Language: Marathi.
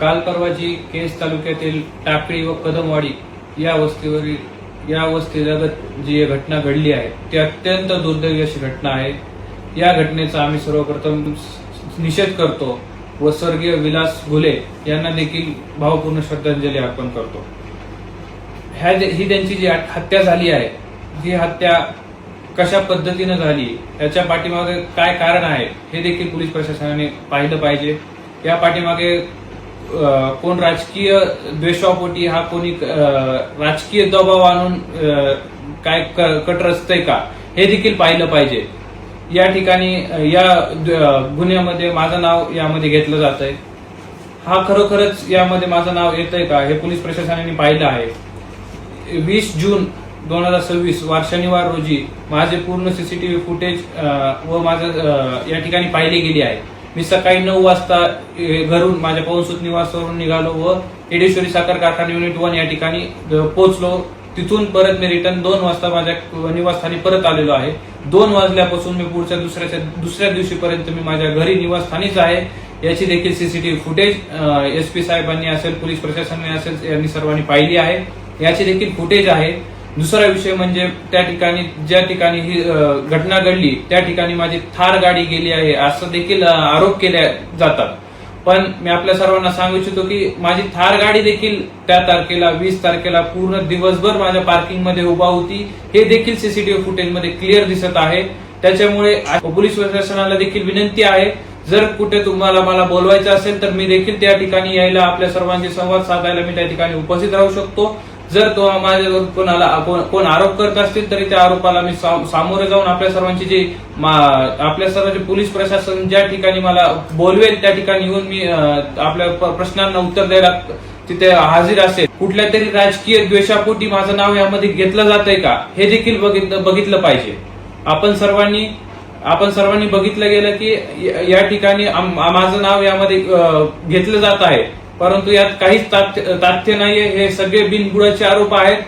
काल परवाची केस तालुक्यातील टाकळी व कदमवाडी या वस्तीलगत जी घटना घडली आहे ती अत्यंत दुर्दैवी अशी घटना आहे। या घटनेचा आम्ही सर्वप्रथम निषेध करतो व स्वर्गीय विलास घुले यांना देखील भावपूर्ण श्रद्धांजली अर्पण करतो। ही त्यांची जी हत्या झाली आहे, ही हत्या कशा पद्धतीने झाली, याच्या पाठीमागे काय कारण आहे हे देखील पोलीस प्रशासनाने पाहिलं पाहिजे। या पाठीमागे कोण राजकीय द्वेषापोटी हा कोणी राजकीय दबाव आणून काय कट रचतंय का हे देखील पाहिलं पाहिजे। या ठिकाणी या गुन्ह्यामध्ये माझं नाव यामध्ये घेतलं जात आहे, हा खरोखरच यामध्ये माझं नाव येतंय का हे पोलीस प्रशासनाने पाहिलं आहे। 20 जून 2026 वार शनिवार रोजी माझे पूर्ण सीसीटीव्ही फुटेज व माझं या ठिकाणी पाहिले गेले आहे। मी सकाळी 9 वाजता घरून माझ्या पवनसूत निवासावरून निघालो व एडेश्वरी साखर कारखाना युनिट 1 या ठिकाणी पोहोचलो। तिथून परत मी रिटर्न 2 वाजता माझ्या निवासस्थानी परत आलेलो आहे। 2 वाजल्यापासून मी पुढच्या दुसऱ्या दिवशीपर्यंत मी माझ्या घरी निवासस्थानीच आहे। याची देखील सीसीटीव्ही फुटेज SP साहेबांनी असेल, पोलीस प्रशासनाने असेल, यांनी सर्वांनी पाहिली आहे। याची देखील फुटेज आहे। दुसरा विषय म्हणजे त्या ठिकाणी ज्या ठिकाणी ही घटना घडली त्या ठिकाणी माझी थार गाडी गेली आहे असं देखील आरोप केले जातात। पण मी आपल्या सर्वांना सांगू इच्छितो की माझी थार गाडी देखील त्या तारखेला 20 तारखेला पूर्ण दिवसभर माझ्या पार्किंग मध्ये उभा होती, हे देखील सीसीटीव्ही फुटेज मध्ये क्लिअर दिसत आहे। त्याच्यामुळे पोलीस प्रशासनाला देखील विनंती आहे, जर कुठे तुम्हाला मला बोलवायचं असेल तर मी देखील त्या ठिकाणी यायला, आपल्या सर्वांशी संवाद साधायला मी त्या ठिकाणी उपस्थित राहू शकतो। जर तो माझ्यावर कोण आरोप करत असतील तरी त्या आरोपाला मी सामोरे जाऊन आपल्या सर्वांचे पोलीस प्रशासन ज्या ठिकाणी मला बोलवेल त्या ठिकाणी येऊन मी आपल्या प्रश्नांना उत्तर द्यायला तिथे हाजीर असेल। कुठल्या तरी राजकीय द्वेषापोटी माझं नाव यामध्ये घेतलं जात आहे का हे देखील बघितलं पाहिजे। आपण सर्वांनी बघितलं गेलं की या ठिकाणी माझं नाव यामध्ये घेतलं जात आहे, परंतु यात काहीच तथ्य नाहीये। हे सगळे बिनबुडाचे आरोप आहेत।